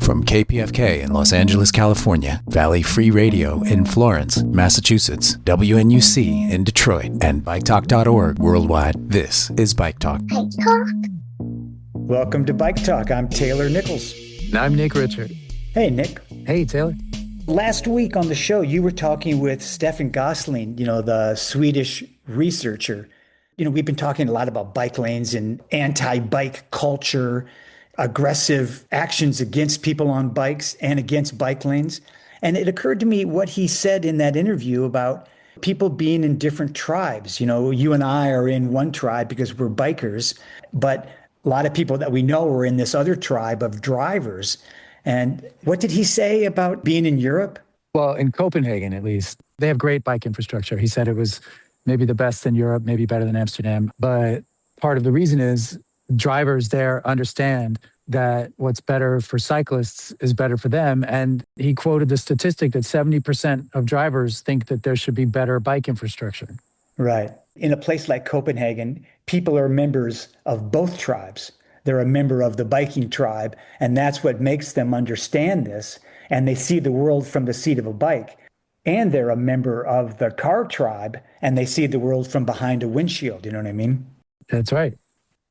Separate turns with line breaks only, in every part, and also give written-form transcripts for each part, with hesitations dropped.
From KPFK in Los Angeles, California, Valley Free Radio in Florence, Massachusetts, WNUC in Detroit, and BikeTalk.org worldwide, this is Bike Talk.
Bike Talk.
Welcome to Bike Talk. I'm Taylor Nichols.
And I'm Nick Richard.
Hey, Nick.
Hey, Taylor.
Last week on the show, you were talking with Stefan Gosling, the Swedish researcher. We've been talking a lot about bike lanes and anti-bike culture, aggressive actions against people on bikes and against bike lanes. And it occurred to me what he said in that interview about people being in different tribes. You and I are in one tribe because we're bikers, but a lot of people that we know are in this other tribe of drivers. And what did he say about being in Europe?
Well, in Copenhagen, at least, they have great bike infrastructure. He said it was maybe the best in Europe, maybe better than Amsterdam. But part of the reason is drivers there understand that what's better for cyclists is better for them. And he quoted the statistic that 70% of drivers think that there should be better bike infrastructure.
Right. In a place like Copenhagen, people are members of both tribes. They're a member of the biking tribe, and that's what makes them understand this. And they see the world from the seat of a bike. And they're a member of the car tribe, and they see the world from behind a windshield. You know what I mean?
That's right.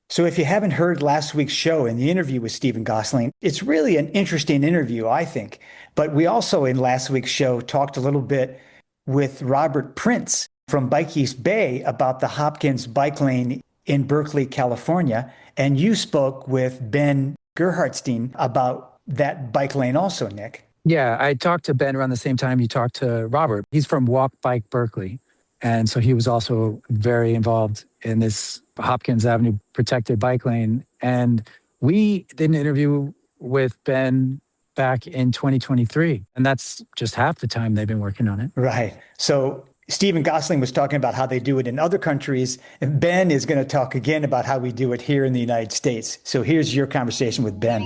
So if you haven't heard last week's show and the interview with Stephen Gosling, it's really an interesting interview, I think. But we also, in last week's show, talked a little bit with Robert Prince from Bike East Bay about the Hopkins bike lane in Berkeley, California. And you spoke with Ben Gerhardstein about that bike lane also, Nick.
Yeah, I talked to Ben around the same time you talked to Robert. He's from Bike Berkeley. And so he was also very involved in this Hopkins Avenue protected bike lane. And we did an interview with Ben back in 2023. And that's just half the time they've been working on it.
Right. So Stephen Gosling was talking about how they do it in other countries. And Ben is going to talk again about how we do it here in the United States. So here's your conversation with Ben.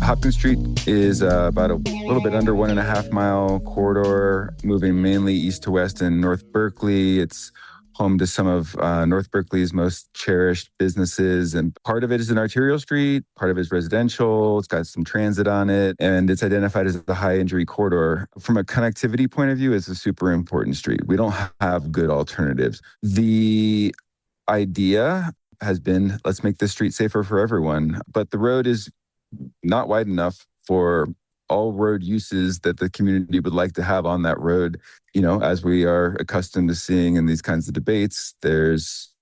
Hopkins Street is about a little bit under 1.5 mile corridor, moving mainly east to west in North Berkeley. It's home to some of North Berkeley's most cherished businesses. And part of it is an arterial street, part of it is residential. It's got some transit on it, and it's identified as the high injury corridor. From a connectivity point of view, it's a super important street. We don't have good alternatives. The idea has been, let's make this street safer for everyone. But the road is not wide enough for all road uses that the community would like to have on that road. As we are accustomed to seeing in these kinds of debates, there's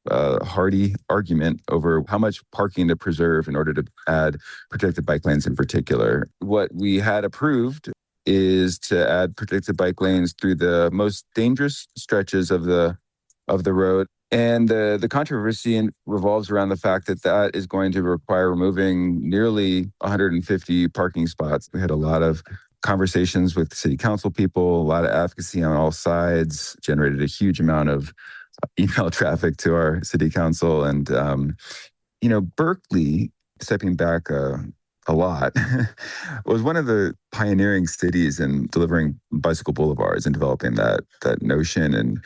a hearty argument over how much parking to preserve in order to add protected bike lanes in particular. What we had approved is to add protected bike lanes through the most dangerous stretches of the road. And the controversy revolves around the fact that is going to require removing nearly 150 parking spots. We had a lot of conversations with city council people, a lot of advocacy on all sides, generated a huge amount of email traffic to our city council. And, Berkeley, stepping back a lot, was one of the pioneering cities in delivering bicycle boulevards and developing that notion. And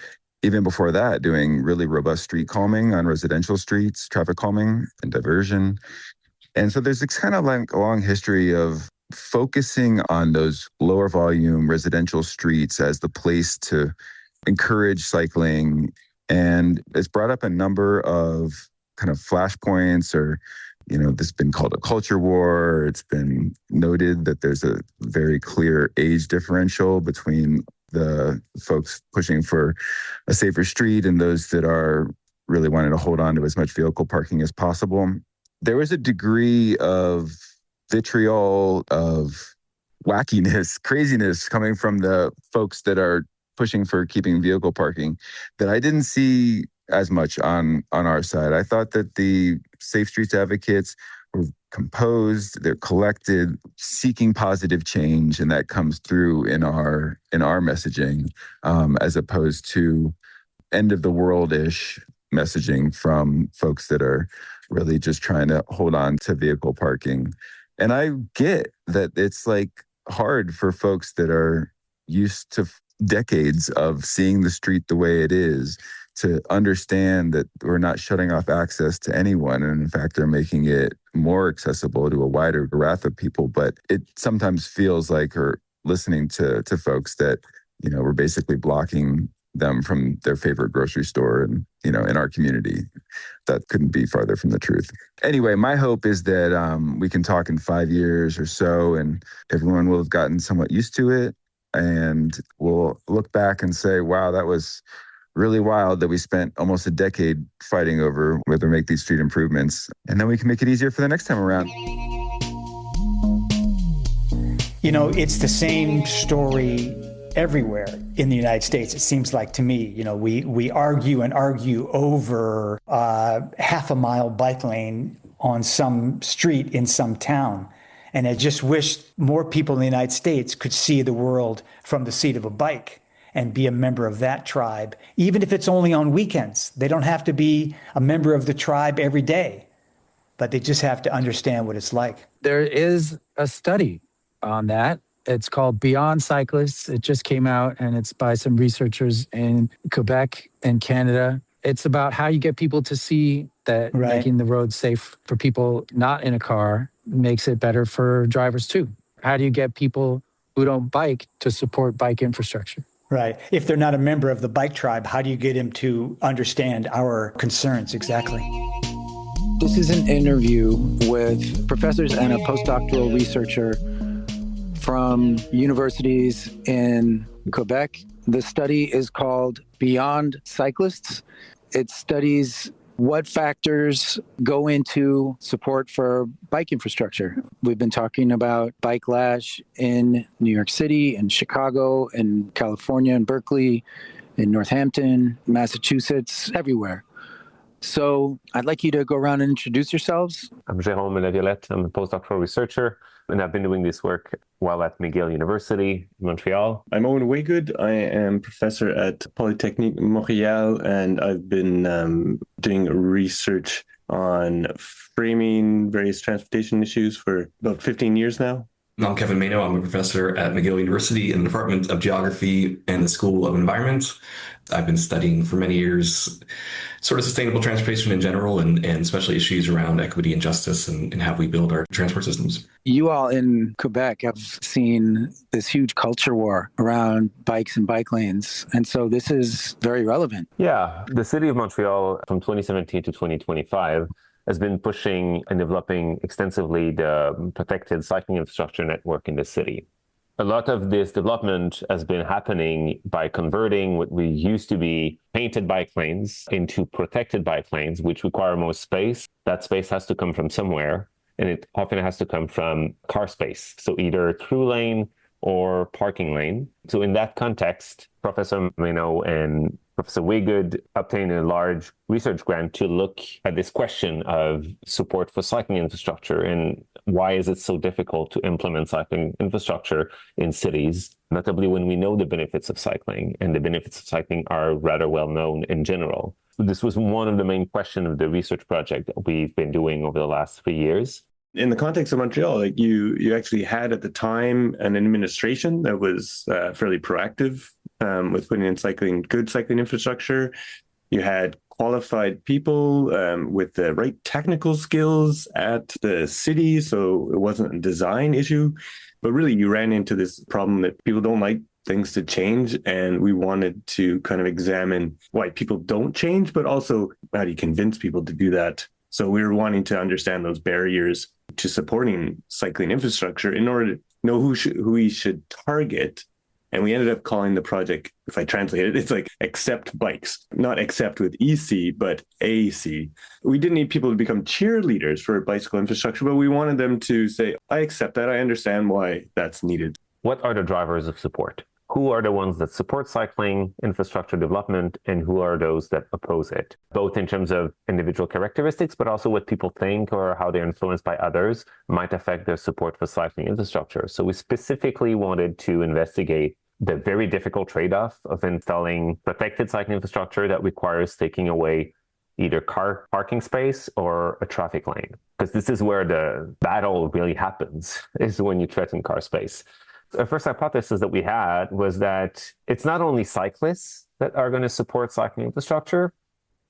even before that, doing really robust street calming on residential streets, traffic calming and diversion. And so there's this kind of like a long history of focusing on those lower volume residential streets as the place to encourage cycling. And it's brought up a number of kind of flashpoints, or, this has been called a culture war. It's been noted that there's a very clear age differential between the folks pushing for a safer street and those that are really wanting to hold on to as much vehicle parking as possible. There was a degree of vitriol, of wackiness, craziness coming from the folks that are pushing for keeping vehicle parking that I didn't see as much on our side. I thought that the Safe Streets advocates were composed, they're collected, seeking positive change, and that comes through in our messaging, as opposed to end of the world-ish messaging from folks that are really just trying to hold on to vehicle parking. And I get that it's like hard for folks that are used to decades of seeing the street the way it is to understand that we're not shutting off access to anyone. And in fact, they're making it more accessible to a wider raft of people. But it sometimes feels like, or listening to folks, that, we're basically blocking them from their favorite grocery store and, in our community. That couldn't be farther from the truth. Anyway, my hope is that we can talk in 5 years or so, and everyone will have gotten somewhat used to it. And we'll look back and say, wow, that was really wild that we spent almost a decade fighting over whether to make these street improvements. And then we can make it easier for the next time around.
It's the same story everywhere in the United States, it seems like to me. We argue and argue over half a mile bike lane on some street in some town. And I just wish more people in the United States could see the world from the seat of a bike and be a member of that tribe, even if it's only on weekends. They don't have to be a member of the tribe every day, but they just have to understand what it's like.
There is a study on that. It's called Beyond Cyclists. It just came out, and it's by some researchers in Quebec and Canada. It's about how you get people to see that making the road safe for people not in a car makes it better for drivers too. How do you get people who don't bike to support bike infrastructure?
Right. If they're not a member of the bike tribe, how do you get them to understand our concerns? Exactly.
This is an interview with professors and a postdoctoral researcher from universities in Quebec. The study is called Beyond Cyclists. It studies what factors go into support for bike infrastructure. We've been talking about bike lash in New York City, in Chicago, in California, in Berkeley, in Northampton, Massachusetts, everywhere. So I'd like you to go around and introduce yourselves.
I'm Jérôme Laviolette. I'm a postdoctoral researcher, and I've been doing this work while at McGill University in Montreal.
I'm Owen Waygood. I am professor at Polytechnique Montréal, and I've been doing research on framing various transportation issues for about 15 years now.
I'm Kevin Mayno. I'm a professor at McGill University in the Department of Geography and the School of Environment. I've been studying for many years sort of sustainable transportation in general, and especially issues around equity and justice and how we build our transport systems.
You all in Quebec have seen this huge culture war around bikes and bike lanes. And so this is very relevant.
Yeah, the city of Montreal from 2017 to 2025 has been pushing and developing extensively the protected cycling infrastructure network in the city. A lot of this development has been happening by converting what we used to be painted bike lanes into protected bike lanes, which require more space. That space has to come from somewhere, and it often has to come from car space. So either through lane or parking lane. So in that context, Professor Mayno and Professor Waygood obtained a large research grant to look at this question of support for cycling infrastructure and why is it so difficult to implement cycling infrastructure in cities, notably when we know the benefits of cycling, and the benefits of cycling are rather well known in general. This was one of the main questions of the research project that we've been doing over the last 3 years.
In the context of Montreal, like you actually had at the time an administration that was fairly proactive with putting in good cycling infrastructure. You had qualified people with the right technical skills at the city, so it wasn't a design issue. But really, you ran into this problem that people don't like things to change, and we wanted to kind of examine why people don't change, but also how do you convince people to do that. So we were wanting to understand those barriers to supporting cycling infrastructure in order to know who we should target. And we ended up calling the project, if I translate it, it's like accept bikes, not accept with EC, but AC. We didn't need people to become cheerleaders for bicycle infrastructure, but we wanted them to say, I accept that. I understand why that's needed.
What are the drivers of support? Who are the ones that support cycling infrastructure development, and who are those that oppose it? Both in terms of individual characteristics, but also what people think or how they're influenced by others might affect their support for cycling infrastructure. So we specifically wanted to investigate the very difficult trade-off of installing protected cycling infrastructure that requires taking away either car parking space or a traffic lane. Because this is where the battle really happens, is when you threaten car space. The first hypothesis that we had was that it's not only cyclists that are going to support cycling infrastructure,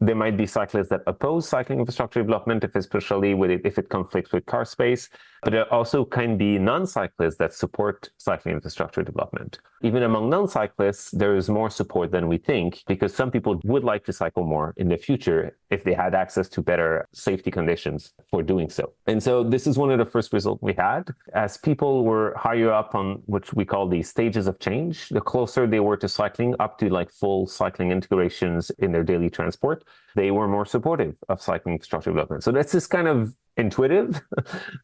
There might be cyclists that oppose cycling infrastructure development, especially if it conflicts with car space. But there also can be non-cyclists that support cycling infrastructure development. Even among non-cyclists, there is more support than we think, because some people would like to cycle more in the future if they had access to better safety conditions for doing so. And so this is one of the first results we had. As people were higher up on what we call the stages of change, the closer they were to cycling, up to like full cycling integrations in their daily transport, they were more supportive of cycling infrastructure development. So that's just kind of intuitive,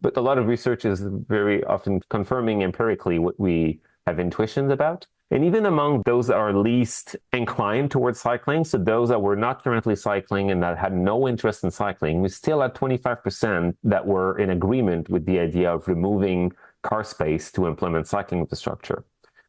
but a lot of research is very often confirming empirically what we have intuitions about. And even among those that are least inclined towards cycling, so those that were not currently cycling and that had no interest in cycling, we still had 25% that were in agreement with the idea of removing car space to implement cycling infrastructure.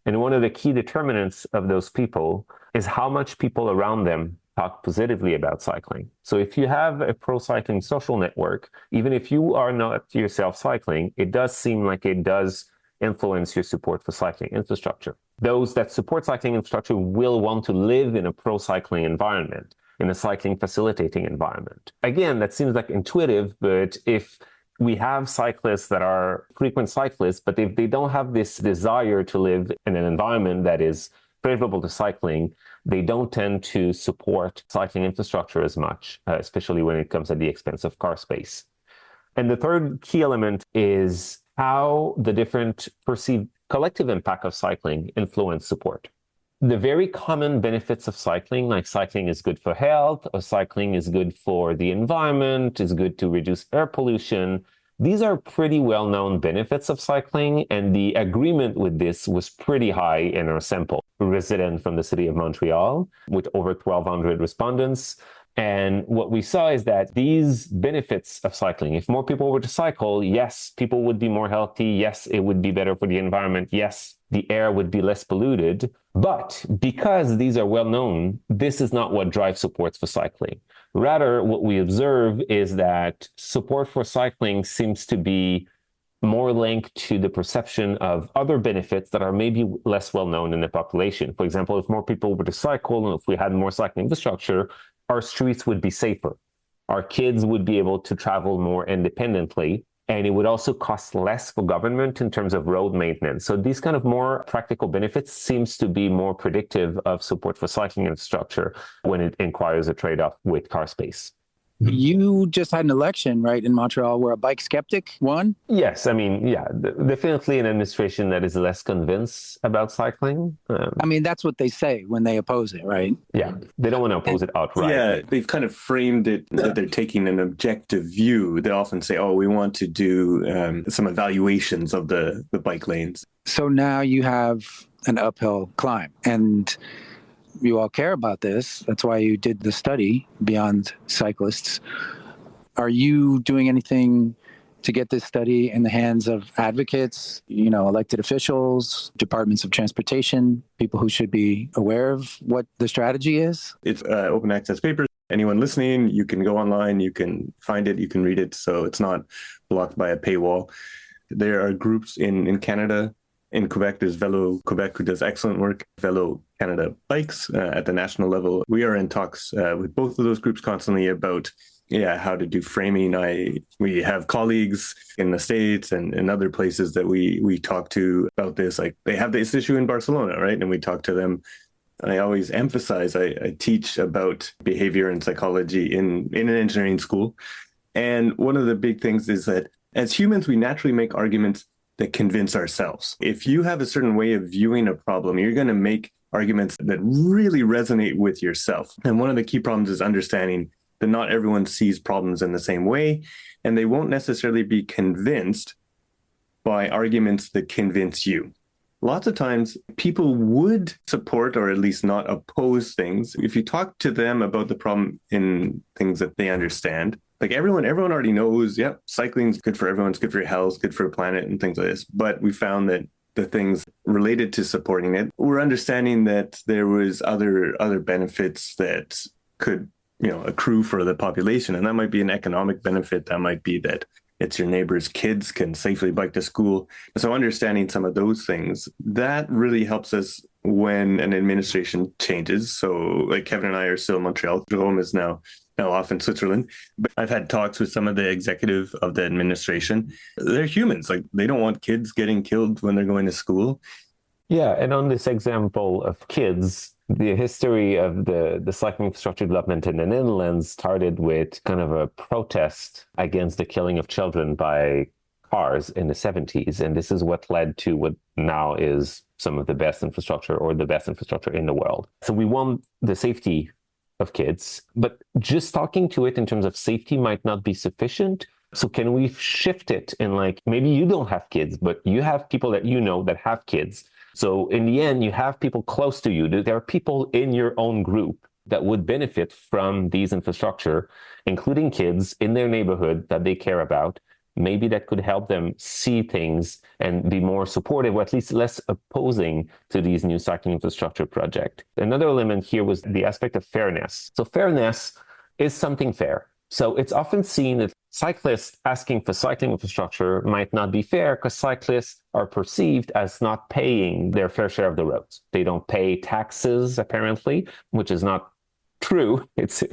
And one of the key determinants of those people is how much people around them talk positively about cycling. So if you have a pro-cycling social network, even if you are not yourself cycling, it does seem like it does influence your support for cycling infrastructure. Those that support cycling infrastructure will want to live in a pro-cycling environment, in a cycling facilitating environment. Again, that seems like intuitive, but if we have cyclists that are frequent cyclists, but if they don't have this desire to live in an environment that is favorable to cycling, they don't tend to support cycling infrastructure as much, especially when it comes at the expense of car space. And the third key element is how the different perceived collective impact of cycling influence support. The very common benefits of cycling, like cycling is good for health, or cycling is good for the environment, is good to reduce air pollution, these are pretty well-known benefits of cycling, and the agreement with this was pretty high in our sample. A resident from the city of Montreal with over 1,200 respondents. And what we saw is that these benefits of cycling, if more people were to cycle, yes, people would be more healthy. Yes, it would be better for the environment. Yes, the air would be less polluted. But because these are well known, this is not what drives supports for cycling. Rather, what we observe is that support for cycling seems to be more linked to the perception of other benefits that are maybe less well known in the population. For example, if more people were to cycle and if we had more cycling infrastructure, our streets would be safer. Our kids would be able to travel more independently, and it would also cost less for government in terms of road maintenance. So these kind of more practical benefits seems to be more predictive of support for cycling infrastructure when it inquires a trade-off with car space.
You just had an election, right, in Montreal where a bike skeptic won?
Yes, I mean, yeah, definitely an administration that is less convinced about cycling.
I mean, that's what they say when they oppose it, right?
Yeah, they don't want to oppose it outright.
Yeah, they've kind of framed it that they're taking an objective view. They often say, oh, we want to do some evaluations of the bike lanes.
So now you have an uphill climb, and you all care about this. That's why you did the study beyond cyclists. Are you doing anything to get this study in the hands of advocates, elected officials, departments of transportation, people who should be aware of what the strategy is?
It's open access paper. Anyone listening, you can go online, you can find it, you can read it. So it's not blocked by a paywall. There are groups in Canada. In Quebec, there's Velo Quebec, who does excellent work. Velo Canada Bikes at the national level. We are in talks with both of those groups constantly about how to do framing. We have colleagues in the States and in other places that we talk to about this. Like they have this issue in Barcelona, right? And we talk to them. And I always emphasize, I teach about behavior and psychology in an engineering school. And one of the big things is that as humans, we naturally make arguments that convince ourselves. If you have a certain way of viewing a problem, you're going to make arguments that really resonate with yourself. And one of the key problems is understanding that not everyone sees problems in the same way, and they won't necessarily be convinced by arguments that convince you. Lots of times people would support or at least not oppose things if you talk to them about the problem in things that they understand. Like everyone already knows, cycling's good for everyone, it's good for your health, good for the planet and things like this. But we found that the things related to supporting it, we're understanding that there was other benefits that could, accrue for the population. And that might be an economic benefit. That might be that it's your neighbor's kids can safely bike to school. So understanding some of those things, that really helps us when an administration changes. So like Kevin and I are still in Montreal. Jerome is now off in Switzerland. But I've had talks with some of the executive of the administration. They're humans. Like they don't want kids getting killed when they're going to school.
Yeah, and on this example of kids, the history of the cycling infrastructure development in the Netherlands started with kind of a protest against the killing of children by cars in the 70s. And this is what led to what now is some of the best infrastructure or the best infrastructure in the world. So we want the safety of kids, but just talking to it in terms of safety might not be sufficient. So can we shift it in like, maybe you don't have kids, but you have people that you know that have kids. So in the end, you have people close to you. There are people in your own group that would benefit from these infrastructure, including kids in their neighborhood that they care about. Maybe that could help them see things and be more supportive, or at least less opposing to these new cycling infrastructure projects. Another element here was the aspect of fairness. So fairness is something fair. So it's often seen that cyclists asking for cycling infrastructure might not be fair because cyclists are perceived as not paying their fair share of the roads. They don't pay taxes, apparently, which is not true. It's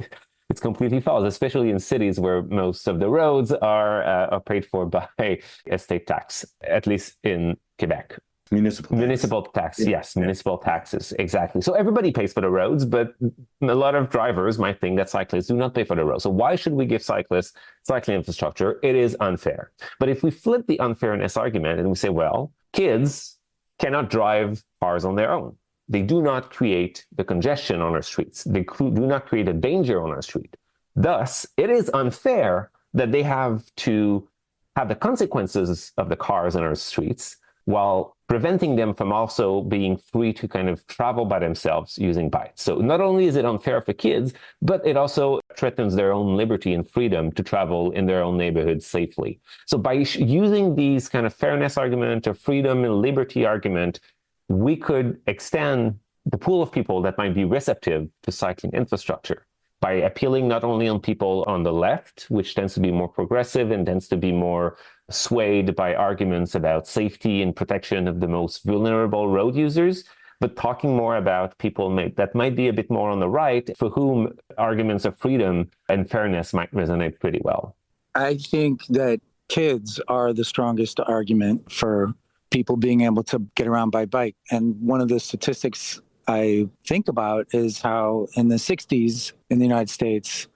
completely false, especially in cities where most of the roads are paid for by estate tax, at least in Quebec. Municipal tax, yes, municipal taxes, exactly. So everybody pays for the roads, but a lot of drivers might think that cyclists do not pay for the roads. So why should we give cyclists cycling infrastructure? It is unfair. But if we flip the unfairness argument and we say, well, kids cannot drive cars on their own. They do not create the congestion on our streets. They do not create a danger on our street. Thus, it is unfair that they have to have the consequences of the cars on our streets while preventing them from also being free to kind of travel by themselves using bikes. So not only is it unfair for kids, but it also threatens their own liberty and freedom to travel in their own neighborhood safely. So by using these kind of fairness argument or freedom and liberty argument, we could extend the pool of people that might be receptive to cycling infrastructure by appealing not only on people on the left, which tends to be more progressive and tends to be more swayed by arguments about safety and protection of the most vulnerable road users, but talking more about people that might be a bit more on the right, for whom arguments of freedom and fairness might resonate pretty well.
I think that kids are the strongest argument for people being able to get around by bike. And one of the statistics I think about is how in the 60s in the United States,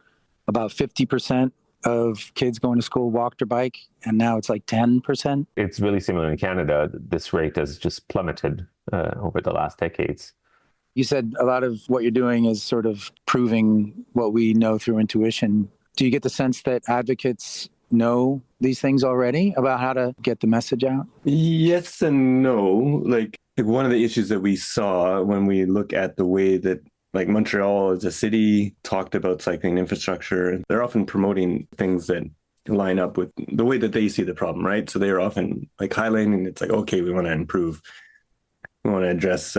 about 50% of kids going to school walked or bike, and now it's like 10%.
It's really similar in Canada. This rate has just plummeted over the last decades.
You said a lot of what you're doing is sort of proving what we know through intuition. Do you get the sense that advocates know these things already about how to get the message out?
Yes and no. Like one of the issues that we saw when we look at the way that like Montreal as a city talked about cycling infrastructure, they're often promoting things that line up with the way that they see the problem, right? So they're often like highlighting, it's like, okay, we want to improve. We want to address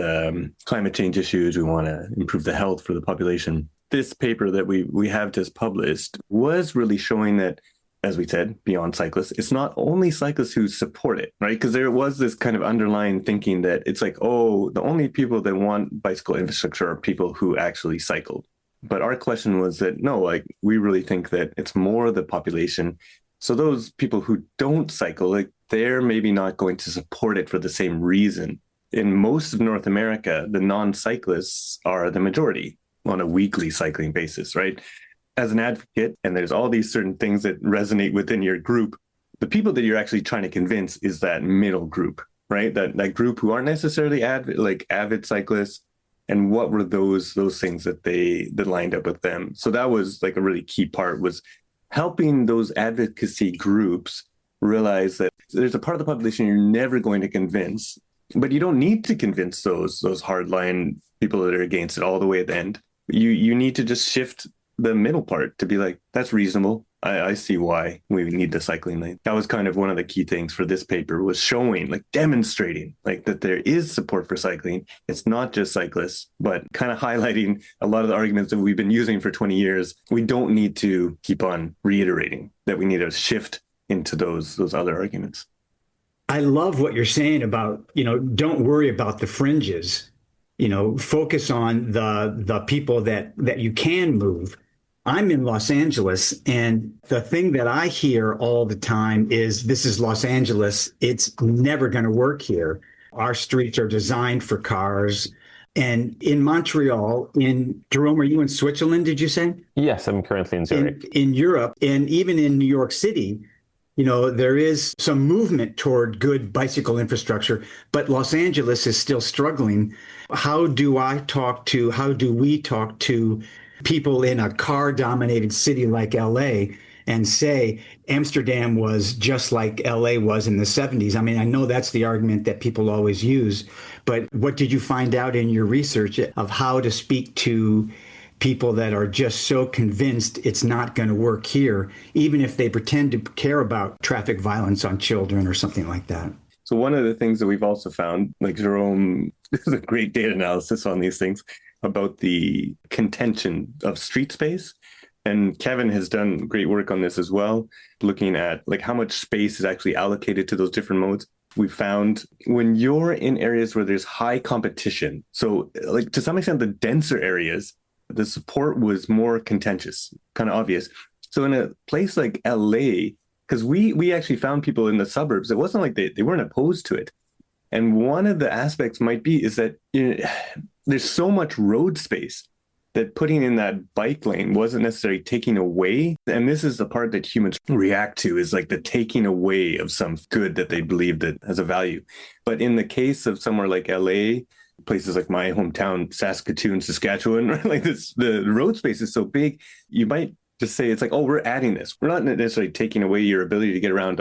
climate change issues. We want to improve the health for the population. This paper that we have just published was really showing that, as we said, beyond cyclists, it's not only cyclists who support it, right? Because there was this kind of underlying thinking that it's like, oh, the only people that want bicycle infrastructure are people who actually cycle. But our question was that, no, like we really think that it's more the population. So those people who don't cycle, like they're maybe not going to support it for the same reason. In most of North America, the non-cyclists are the majority on a weekly cycling basis, right? As an advocate, and there's all these certain things that resonate within your group, the people that you're actually trying to convince is that middle group, right? That group who aren't necessarily avid cyclists. And what were those things that lined up with them? So that was like a really key part, was helping those advocacy groups realize that there's a part of the population you're never going to convince, but you don't need to convince those hardline people that are against it all the way at the end. You need to just shift the middle part to be like, that's reasonable. I see why we need the cycling lane. That was kind of one of the key things for this paper, was showing, like demonstrating like that there is support for cycling. It's not just cyclists, but kind of highlighting a lot of the arguments that we've been using for 20 years. We don't need to keep on reiterating that we need to shift into those other arguments.
I love what you're saying about, don't worry about the fringes. focus on the people that you can move. I'm in Los Angeles, and the thing that I hear all the time is, this is Los Angeles. It's never going to work here. Our streets are designed for cars. And in Montreal, Jerome, are you in Switzerland, did you say?
Yes, I'm currently in Zurich.
In Europe, and even in New York City, there is some movement toward good bicycle infrastructure, but Los Angeles is still struggling. How do we talk to people in a car-dominated city like LA and say Amsterdam was just like LA was in the 70s? I mean, I know that's the argument that people always use, but what did you find out in your research of how to speak to people that are just so convinced it's not going to work here, even if they pretend to care about traffic violence on children or something like that?
So one of the things that we've also found, like Jerome does a great data analysis on these things, about the contention of street space. And Kevin has done great work on this as well, looking at like how much space is actually allocated to those different modes. We found when you're in areas where there's high competition, so like to some extent, the denser areas, the support was more contentious, kind of obvious. So in a place like LA, because we actually found people in the suburbs, it wasn't like they weren't opposed to it. And one of the aspects might be is that there's so much road space that putting in that bike lane wasn't necessarily taking away. And this is the part that humans react to, is like the taking away of some good that they believe that has a value. But in the case of somewhere like LA, places like my hometown, Saskatoon, Saskatchewan, right? Like this, the road space is so big, you might just say it's like, oh, we're adding this. We're not necessarily taking away your ability to get around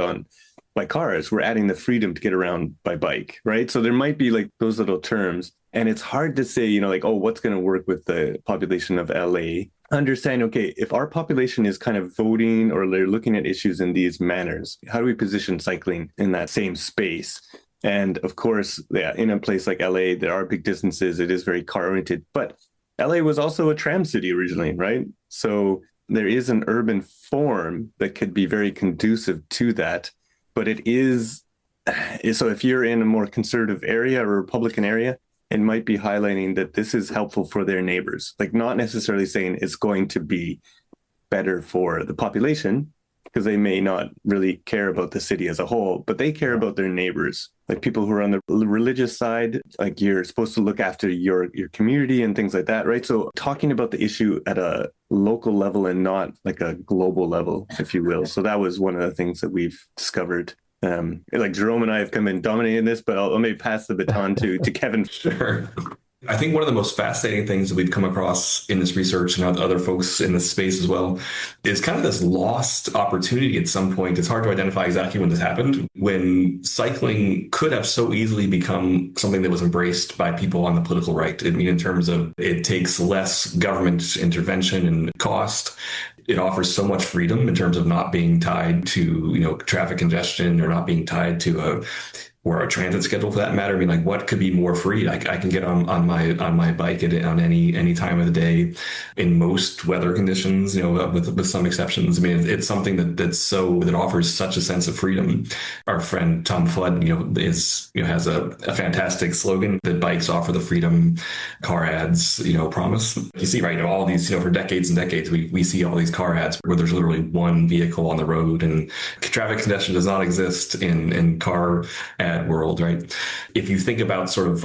by cars. We're adding the freedom to get around by bike, right? So there might be like those little terms. And it's hard to say, like, oh, what's going to work with the population of LA? Understand, okay, if our population is kind of voting or they're looking at issues in these manners, how do we position cycling in that same space? And of course, yeah, in a place like LA, there are big distances. It is very car oriented, but LA was also a tram city originally, right? So there is an urban form that could be very conducive to that, but it is, so if you're in a more conservative area or Republican area, it might be highlighting that this is helpful for their neighbors, like not necessarily saying it's going to be better for the population, because they may not really care about the city as a whole, but they care about their neighbors, like people who are on the religious side, like you're supposed to look after your community and things like that, right? So talking about the issue at a local level and not like a global level, if you will. So that was one of the things that we've discovered. Like Jerome and I have come in dominating this, but I'll maybe pass the baton to Kevin.
Sure. I think one of the most fascinating things that we've come across in this research and other folks in this space as well is kind of this lost opportunity at some point. It's hard to identify exactly when this happened, when cycling could have so easily become something that was embraced by people on the political right. I mean, in terms of it takes less government intervention and cost. It offers so much freedom in terms of not being tied to, traffic congestion, or not being tied to or a transit schedule for that matter. I mean, like, what could be more free? I can get on my bike on any time of the day in most weather conditions, with some exceptions. I mean, it's something that offers such a sense of freedom. Our friend Tom Flood, has a fantastic slogan that bikes offer the freedom car ads, promise. You see, right, all these, for decades and decades, we see all these car ads where there's literally one vehicle on the road, and traffic congestion does not exist in car ad world, right? If you think about sort of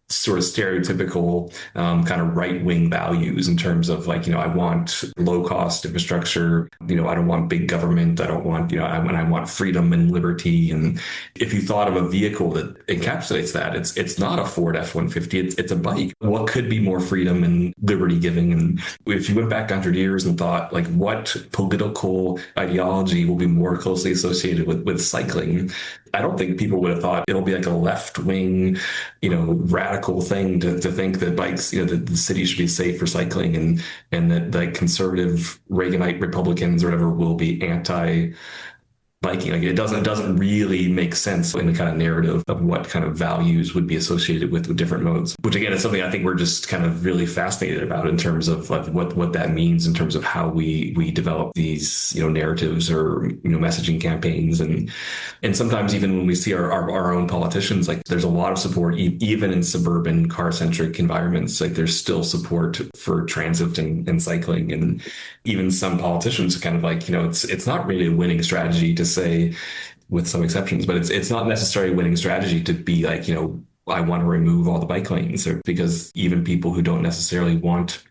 stereotypical kind of right-wing values in terms of I want low-cost infrastructure, I don't want big government, I don't want, I want freedom and liberty. And if you thought of a vehicle that encapsulates that, it's not a Ford F-150, it's a bike. What could be more freedom and liberty giving? And if you went back 100 years and thought, what political ideology will be more closely associated with cycling, I don't think people would have thought it'll be like a left-wing, radical thing to think that bikes, that the city should be safe for cycling, and that conservative Reaganite Republicans or whatever will be biking. Like it doesn't really make sense in the kind of narrative of what kind of values would be associated with different modes, which again is something I think we're just kind of really fascinated about in terms of like what that means in terms of how we develop these, narratives or, messaging campaigns. And sometimes even when we see our own politicians, like there's a lot of support, even in suburban car centric environments, like there's still support for transit and cycling. And even some politicians kind of like, it's not really a winning strategy to say, with some exceptions, but it's not necessarily a winning strategy to be like, I want to remove all the bike lanes, or because even people who don't necessarily want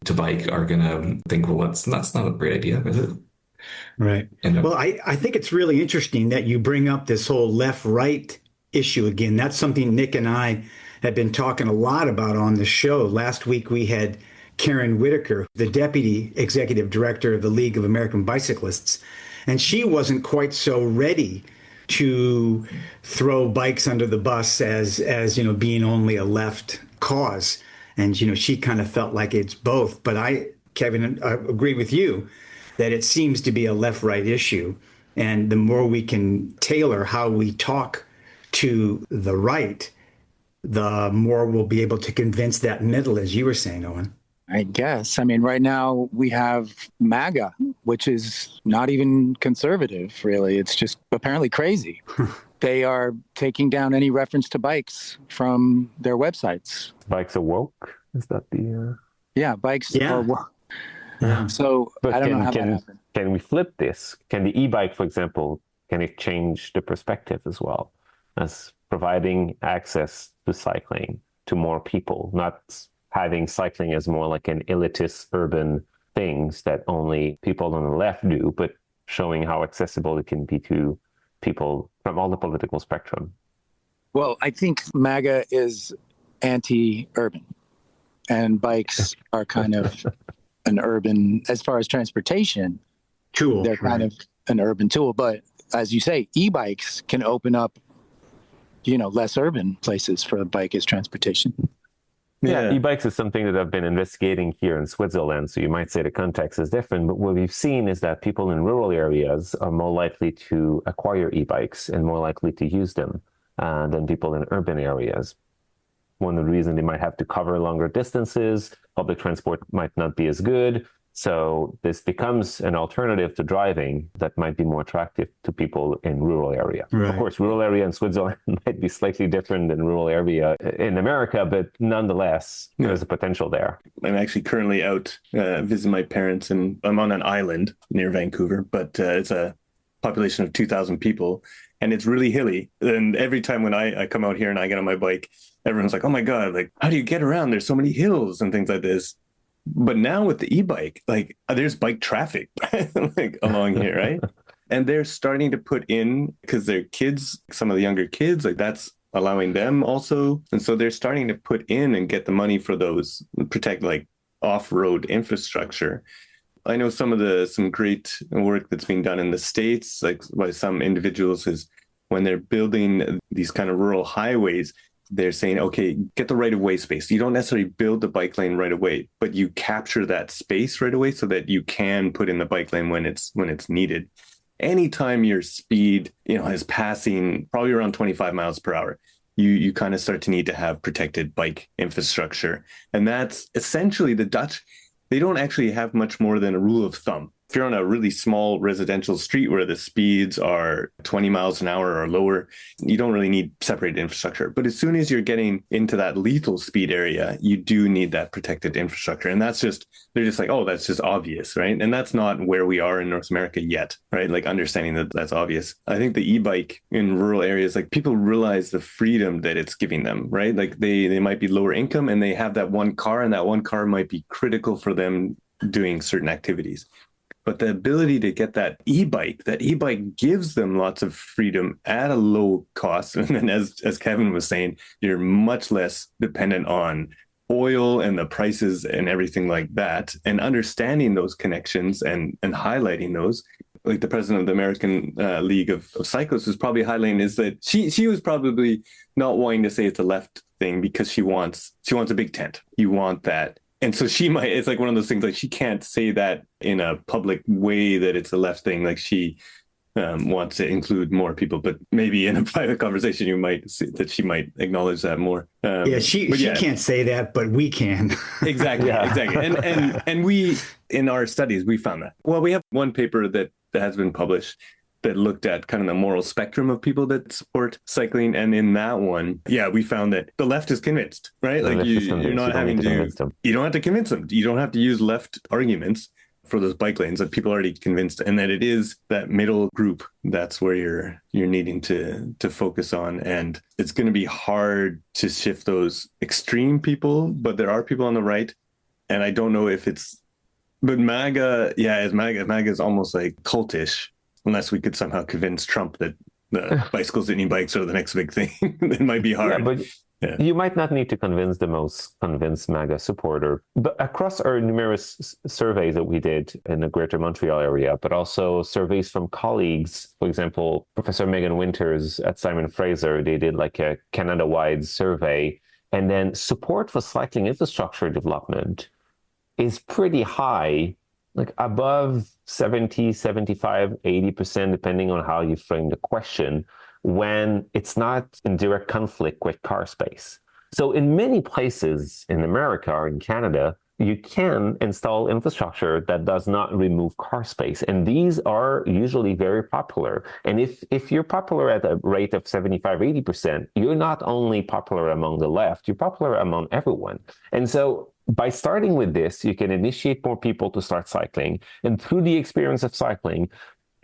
to bike are going to think, well, that's not a great idea, is it?
Right. Well, I think it's really interesting that you bring up this whole left-right issue again. That's something Nick and I have been talking a lot about on the show. Last week, we had Karen Whitaker, the Deputy Executive Director of the League of American Bicyclists, and she wasn't quite so ready to throw bikes under the bus as being only a left cause. And, she kind of felt like it's both. But Kevin, I agree with you that it seems to be a left-right issue. And the more we can tailor how we talk to the right, the more we'll be able to convince that middle, as you were saying, Owen.
I guess. I mean, right now we have MAGA, which is not even conservative, really. It's just apparently crazy. They are taking down any reference to bikes from their websites.
Bikes are woke? Is that the...
Yeah, bikes are woke.
Yeah.
So
but
I don't know how that happened.
Can we flip this? Can the e-bike, for example, can it change the perspective as well as providing access to cycling to more people, not having cycling as more like an elitist urban things that only people on the left do, but showing how accessible it can be to people from all the political spectrum?
Well, I think MAGA is anti-urban, and bikes are kind of an urban, as far as transportation,
tool.
They're kind of an urban tool. But as you say, e-bikes can open up, less urban places for the bike as transportation.
Yeah, e-bikes is something that I've been investigating here in Switzerland. So you might say the context is different, but what we've seen is that people in rural areas are more likely to acquire e-bikes and more likely to use them than people in urban areas. One of the reasons they might have to cover longer distances, public transport might not be as good. So this becomes an alternative to driving that might be more attractive to people in rural area. Right. Of course, rural area in Switzerland might be slightly different than rural area in America, but nonetheless, there's a potential there.
I'm actually currently out visiting my parents, and I'm on an island near Vancouver, but it's a population of 2,000 people, and it's really hilly. And every time when I come out here and I get on my bike, everyone's like, oh my God, like, how do you get around? There's so many hills and things like this. But now with the e-bike, like there's bike traffic like along here, right? And they're starting to put in, because their kids, some of the younger kids, like that's allowing them also. And so they're starting to put in and get the money for those, protect like off-road infrastructure. I know some great work that's being done in the States, like by some individuals, is when they're building these kind of rural highways, they're saying, okay, get the right of way space. You don't necessarily build the bike lane right away, but you capture that space right away so that you can put in the bike lane when it's needed. Anytime your speed, is passing probably around 25 miles per hour, you kind of start to need to have protected bike infrastructure. And that's essentially the Dutch. They don't actually have much more than a rule of thumb. If you're on a really small residential street where the speeds are 20 miles an hour or lower, you don't really need separated infrastructure. But as soon as you're getting into that lethal speed area, you do need that protected infrastructure. And they're just like, oh, that's just obvious, right? And that's not where we are in North America yet, right? Like understanding that that's obvious. I think the e-bike in rural areas, like people realize the freedom that it's giving them, right? Like they might be lower income and they have that one car, and that one car might be critical for them doing certain activities. But the ability to get that e-bike gives them lots of freedom at a low cost. And then as Kevin was saying, you're much less dependent on oil and the prices and everything like that. And understanding those connections and highlighting those, like the president of the American League of Cyclists was probably highlighting, is that she was probably not wanting to say it's a left thing because she wants a big tent. You want that. And so it's like one of those things, like she can't say that in a public way that it's a left thing. Like she want to include more people, but maybe in a private conversation, you might see that she might acknowledge that more.
She can't say that, but we can.
Exactly. And we, in our studies, we found that. Well, we have one paper that has been published that looked at kind of the moral spectrum of people that support cycling. And in that one, we found that the left is convinced, right? Like you're not having to, you don't have to convince them. You don't have to use left arguments for those bike lanes, that people are already convinced, and that it is that middle group that's where you're needing to focus on. And it's going to be hard to shift those extreme people, but there are people on the right, and I don't know if it's, but MAGA is almost like cultish, unless we could somehow convince Trump that the bicycles and e-bikes are the next big thing. It might be hard.
You might not need to convince the most convinced MAGA supporter. But across our numerous surveys that we did in the greater Montreal area, but also surveys from colleagues, for example, Professor Megan Winters at Simon Fraser, they did like a Canada-wide survey, and then support for cycling infrastructure development is pretty high, like above 70, 75, 80%, depending on how you frame the question, when it's not in direct conflict with car space. So in many places in America or in Canada, you can install infrastructure that does not remove car space. And these are usually very popular. And if you're popular at a rate of 75, 80%, you're not only popular among the left, you're popular among everyone. And so by starting with this, you can initiate more people to start cycling. And through the experience of cycling,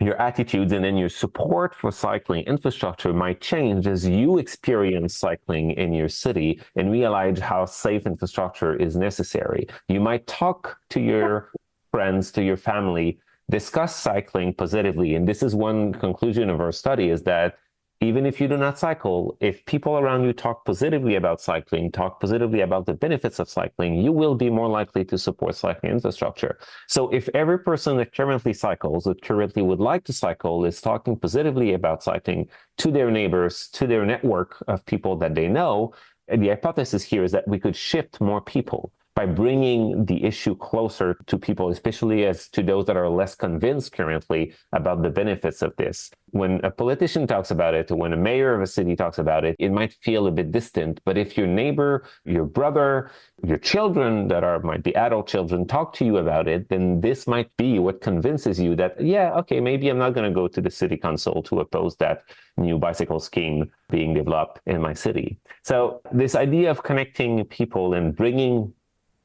your attitudes and then your support for cycling infrastructure might change as you experience cycling in your city and realize how safe infrastructure is necessary. You might talk to your friends, to your family, discuss cycling positively. And this is one conclusion of our study, is that even if you do not cycle, if people around you talk positively about cycling, talk positively about the benefits of cycling, you will be more likely to support cycling infrastructure. So if every person that currently cycles, that currently would like to cycle, is talking positively about cycling to their neighbors, to their network of people that they know, the hypothesis here is that we could shift more people by bringing the issue closer to people, especially as to those that are less convinced currently about the benefits of this. When a politician talks about it, or when a mayor of a city talks about it, it might feel a bit distant. But if your neighbor, your brother, your children that might be adult children talk to you about it, then this might be what convinces you that, maybe I'm not going to go to the city council to oppose that new bicycle scheme being developed in my city. So this idea of connecting people and bringing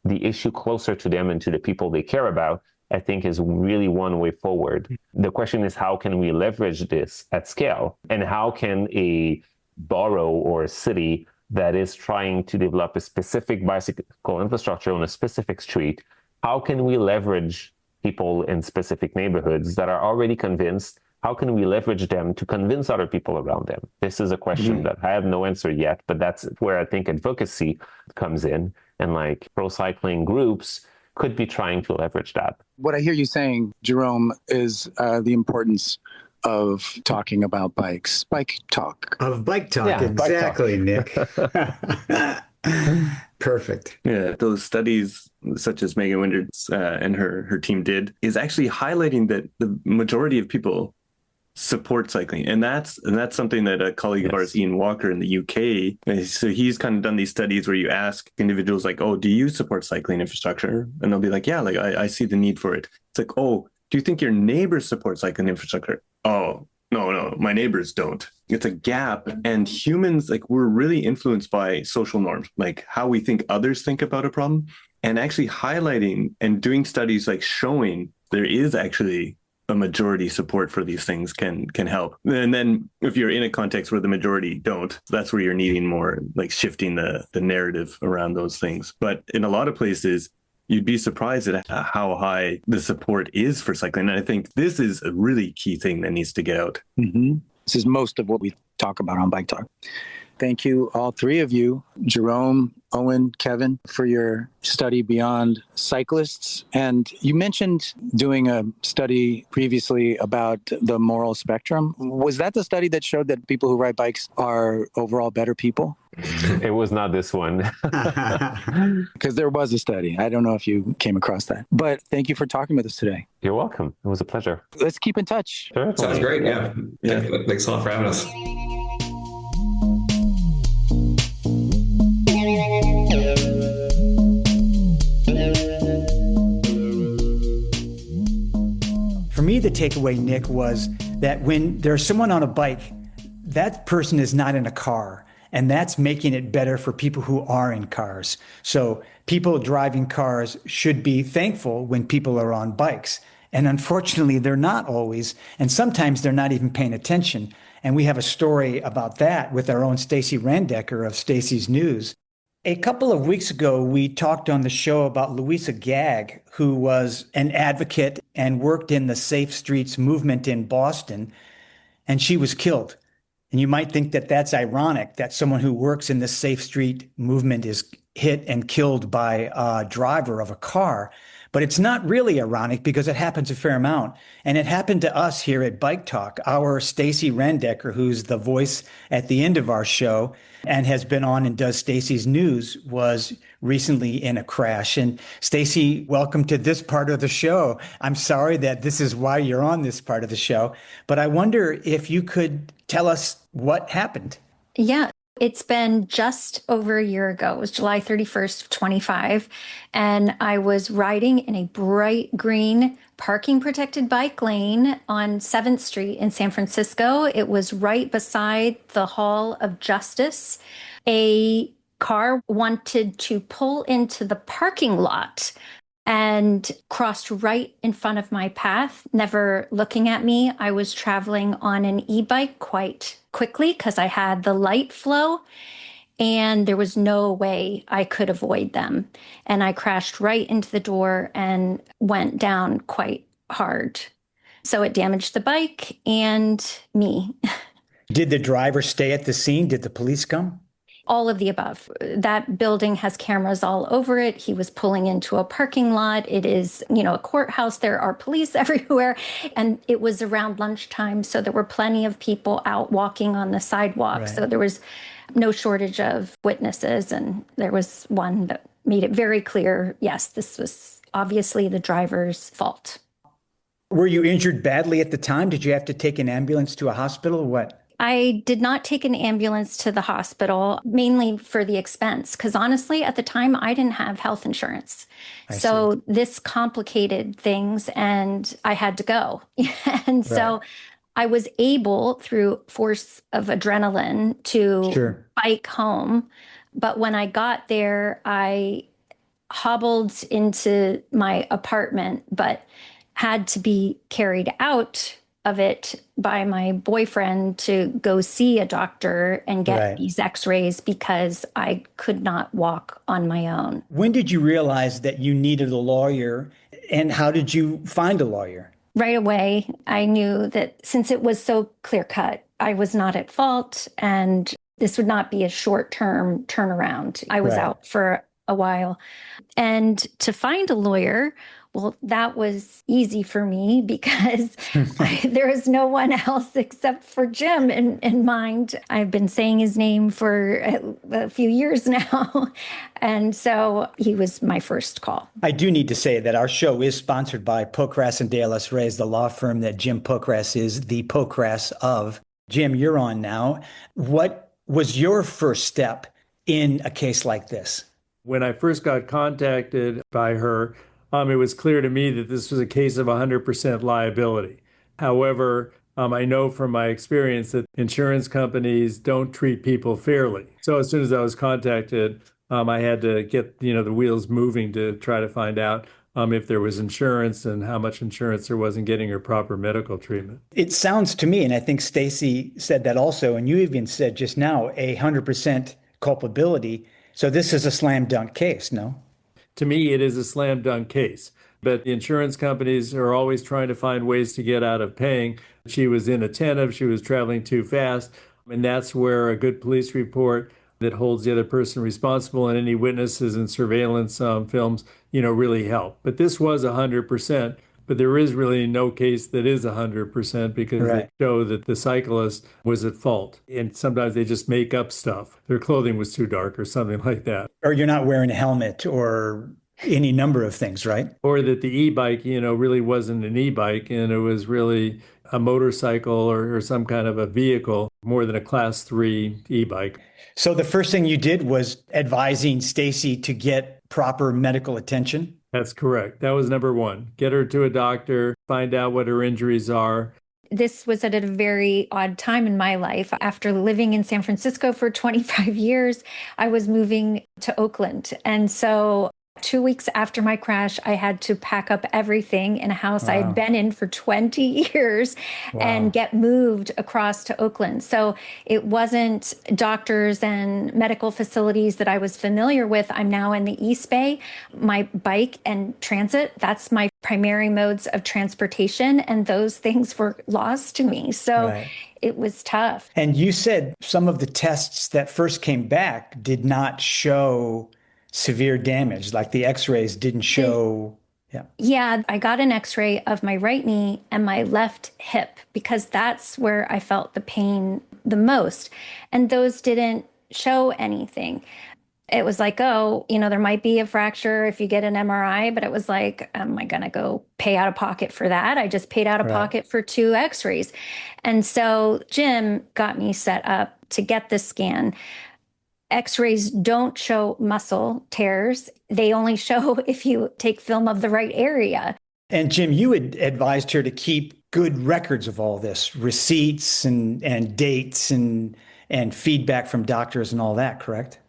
the issue closer to them and to the people they care about, I think, is really one way forward. The question is, how can we leverage this at scale? And how can a borough or a city that is trying to develop a specific bicycle infrastructure on a specific street, how can we leverage people in specific neighborhoods that are already convinced? How can we leverage them to convince other people around them? This is a question that I have no answer yet, but that's where I think advocacy comes in. And like pro-cycling groups could be trying to leverage that.
What I hear you saying, Jerome, is the importance of talking about bikes. Bike talk.
Of bike talk,
Yeah,
exactly,
bike talk.
Nick. Perfect.
Yeah, those studies, such as Megan Winters and her team did, is actually highlighting that the majority of people support cycling, and that's something that a colleague of ours, Ian Walker, in the UK, so he's kind of done these studies where you ask individuals like, oh, do you support cycling infrastructure? And they'll be like, yeah, like I see the need for it. It's like, oh, do you think your neighbors support cycling infrastructure? Oh, no, my neighbors don't. It's a gap. And humans, like, we're really influenced by social norms, like how we think others think about a problem, and actually highlighting and doing studies like showing there is actually a majority support for these things can help. And then if you're in a context where the majority don't, that's where you're needing more, like, shifting the narrative around those things. But in a lot of places, you'd be surprised at how high the support is for cycling. And I think this is a really key thing that needs to get out.
Mm-hmm. This is most of what we talk about on Bike Talk. Thank you, all three of you. Jerome, Owen, Kevin, for your study beyond cyclists. And you mentioned doing a study previously about the moral spectrum. Was that the study that showed that people who ride bikes are overall better people?
It was not this one.
Because there was a study. I don't know if you came across that. But thank you for talking with us today.
You're welcome. It was a pleasure.
Let's keep in touch.
Certainly.
Sounds great. Yeah. Thanks a lot for having us.
For me, the takeaway, Nick, was that when there's someone on a bike, that person is not in a car. And that's making it better for people who are in cars. So people driving cars should be thankful when people are on bikes. And unfortunately, they're not always. And sometimes they're not even paying attention. And we have a story about that with our own Stacey Randecker of Stacey's News. A couple of weeks ago, we talked on the show about Louisa Gagg, who was an advocate and worked in the Safe Streets movement in Boston, and she was killed. And you might think that that's ironic that someone who works in the Safe Street movement is hit and killed by a driver of a car. But it's not really ironic because it happens a fair amount. And it happened to us here at Bike Talk. Our Stacey Randecker, who's the voice at the end of our show and has been on and does Stacey's News, was recently in a crash. And Stacey, welcome to this part of the show. I'm sorry that this is why you're on this part of the show, but I wonder if you could tell us what happened.
Yeah. It's been just over a year ago. It was July 31st, 25. And I was riding in a bright green parking protected bike lane on 7th Street in San Francisco. It was right beside the Hall of Justice. A car wanted to pull into the parking lot and crossed right in front of my path, never looking at me. I was traveling on an e-bike quite quickly because I had the light flow, and there was no way I could avoid them. And I crashed right into the door and went down quite hard. So it damaged the bike and me.
Did the driver stay at the scene? Did the police come?
All of the above. That building has cameras all over it. He was pulling into a parking lot. It is, a courthouse. There are police everywhere. And it was around lunchtime. So there were plenty of people out walking on the sidewalk. Right. So there was no shortage of witnesses. And there was one that made it very clear, yes, this was obviously the driver's fault.
Were you injured badly at the time? Did you have to take an ambulance to a hospital or what?
I did not take an ambulance to the hospital, mainly for the expense, because honestly, at the time, I didn't have health insurance. So this complicated things, and I had to go. And so I was able, through force of adrenaline, to bike home. But when I got there, I hobbled into my apartment, but had to be carried out of it by my boyfriend to go see a doctor and get these x-rays because I could not walk on my own.
When did you realize that you needed a lawyer, and how did you find a lawyer?
Right away, I knew that since it was so clear-cut, I was not at fault and this would not be a short-term turnaround. I was out for a while. And to find a lawyer, well, that was easy for me because there is no one else except for Jim in mind. I've been saying his name for a few years now. And so he was my first call.
I do need to say that our show is sponsored by Pocrass and De Los Reyes, the law firm that Jim Pocrass is the Pocrass of. Jim, you're on now. What was your first step in a case like this?
When I first got contacted by her, it was clear to me that this was a case of 100% liability. However, I know from my experience that insurance companies don't treat people fairly. So as soon as I was contacted, I had to get the wheels moving to try to find out if there was insurance and how much insurance there was in getting her proper medical treatment.
It sounds to me, and I think Stacey said that also, and you even said just now, 100% culpability. So this is a slam dunk case, no?
To me, it is a slam dunk case, but the insurance companies are always trying to find ways to get out of paying. She was inattentive, she was traveling too fast, and that's where a good police report that holds the other person responsible, and any witnesses and surveillance films, really help. But this was 100%. But there is really no case that is 100% because they show that the cyclist was at fault. And sometimes they just make up stuff. Their clothing was too dark or something like that.
Or you're not wearing a helmet or any number of things, right?
Or that the e-bike, really wasn't an e-bike and it was really a motorcycle or some kind of a vehicle more than a class 3 e-bike.
So the first thing you did was advising Stacey to get proper medical attention?
That's correct. That was number one. Get her to a doctor, find out what her injuries are.
This was at a very odd time in my life. After living in San Francisco for 25 years, I was moving to Oakland. And so 2 weeks after my crash, I had to pack up everything in a house I had been in for 20 years and get moved across to Oakland. So it wasn't doctors and medical facilities that I was familiar with. I'm now in the East Bay. My bike and transit, that's my primary modes of transportation. And those things were lost to me. So it was tough.
And you said some of the tests that first came back did not show severe damage, like the x-rays didn't show.
Yeah, I got an x-ray of my right knee and my left hip because that's where I felt the pain the most. And those didn't show anything. It was like, there might be a fracture if you get an MRI, but it was like, am I going to go pay out of pocket for that? I just paid out of pocket for 2 x-rays. And so Jim got me set up to get the scan. X-rays don't show muscle tears. They only show if you take film of the right area.
And Jim, you had advised her to keep good records of all this, receipts and dates and feedback from doctors and all that, correct?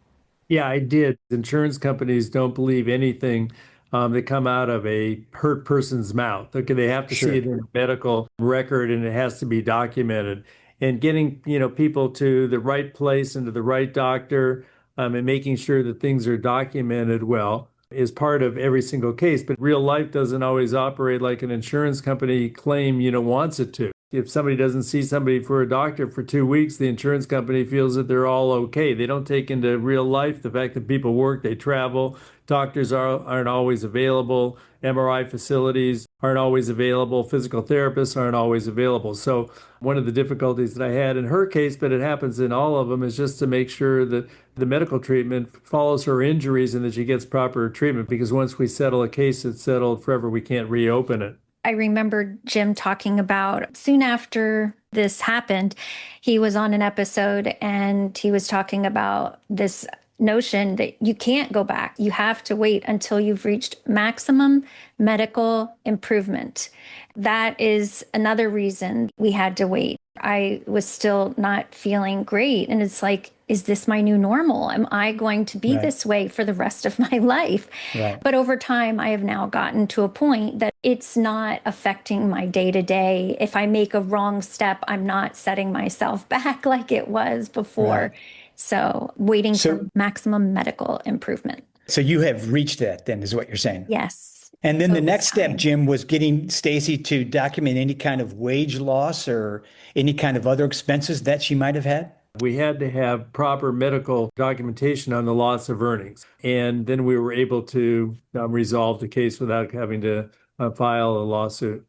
Yeah, I did. Insurance companies don't believe anything that come out of a hurt person's mouth. Okay, they have to see it in a medical record and it has to be documented. And getting, people to the right place and to the right doctor and making sure that things are documented well is part of every single case. But real life doesn't always operate like an insurance company claim, wants it to. If somebody doesn't see somebody for a doctor for 2 weeks, the insurance company feels that they're all okay. They don't take into real life the fact that people work, they travel, doctors aren't always available, MRI facilities aren't always available, physical therapists aren't always available. So one of the difficulties that I had in her case, but it happens in all of them, is just to make sure that the medical treatment follows her injuries and that she gets proper treatment, because once we settle a case, it's settled forever. We can't reopen it.
I remember Jim talking about soon after this happened, he was on an episode and he was talking about this notion that you can't go back. You have to wait until you've reached maximum medical improvement. That is another reason we had to wait. I was still not feeling great. And it's like, is this my new normal? Am I going to be this way for the rest of my life? But over time, I have now gotten to a point that it's not affecting my day-to-day. If I make a wrong step, I'm not setting myself back like it was before. So waiting for maximum medical improvement.
So you have reached that then, is what you're saying?
Yes.
And then
So
the
it was
next step,
time.
Jim, was getting Stacey to document any kind of wage loss or any kind of other expenses that she might have had?
We had to have proper medical documentation on the loss of earnings. And then we were able to resolve the case without having to file a lawsuit.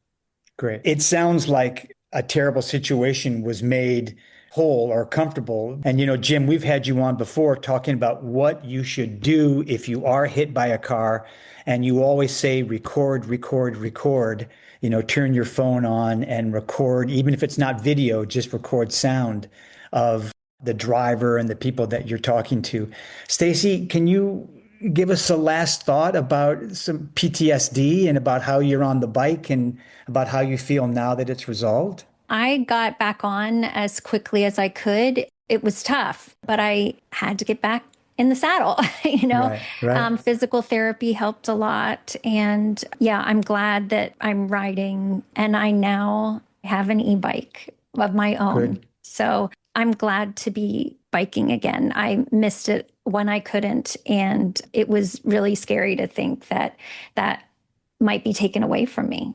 Great. It sounds like a terrible situation was made whole or comfortable. And, Jim, we've had you on before talking about what you should do if you are hit by a car. And you always say, record, record, record, turn your phone on and record, even if it's not video, just record sound of the driver and the people that you're talking to. Stacey, can you give us a last thought about some PTSD and about how you're on the bike and about how you feel now that it's resolved?
I got back on as quickly as I could. It was tough, but I had to get back in the saddle. Physical therapy helped a lot. And I'm glad that I'm riding and I now have an e-bike of my own.
Good.
So I'm glad to be biking again. I missed it when I couldn't. And it was really scary to think that that might be taken away from me.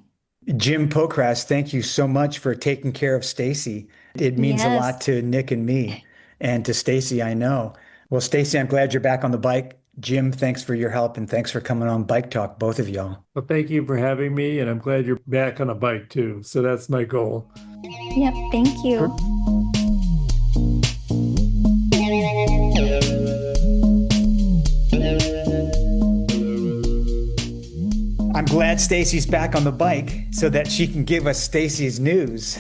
Jim Pocrass, thank you so much for taking care of Stacey. It means a lot to Nick and me and to Stacey, I know. Well, Stacey, I'm glad you're back on the bike. Jim, thanks for your help and thanks for coming on Bike Talk, both of y'all.
Well, thank you for having me, and I'm glad you're back on a bike too. So that's my goal.
Yep, thank you.
I'm glad Stacey's back on the bike so that she can give us Stacey's news.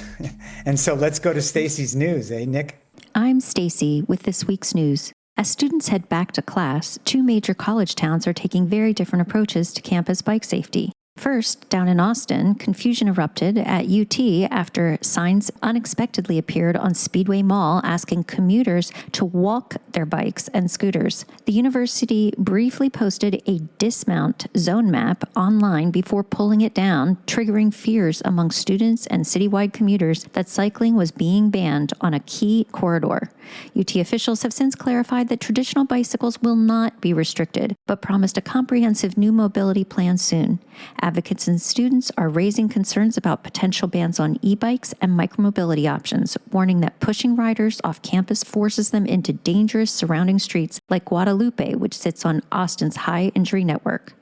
And so let's go to Stacey's news, Nick?
I'm Stacey with this week's news. As students head back to class, two major college towns are taking very different approaches to campus bike safety. First, down in Austin, confusion erupted at UT after signs unexpectedly appeared on Speedway Mall asking commuters to walk their bikes and scooters. The university briefly posted a dismount zone map online before pulling it down, triggering fears among students and citywide commuters that cycling was being banned on a key corridor. UT officials have since clarified that traditional bicycles will not be restricted, but promised a comprehensive new mobility plan soon. Advocates and students are raising concerns about potential bans on e-bikes and micromobility options, warning that pushing riders off campus forces them into dangerous surrounding streets like Guadalupe, which sits on Austin's high injury network.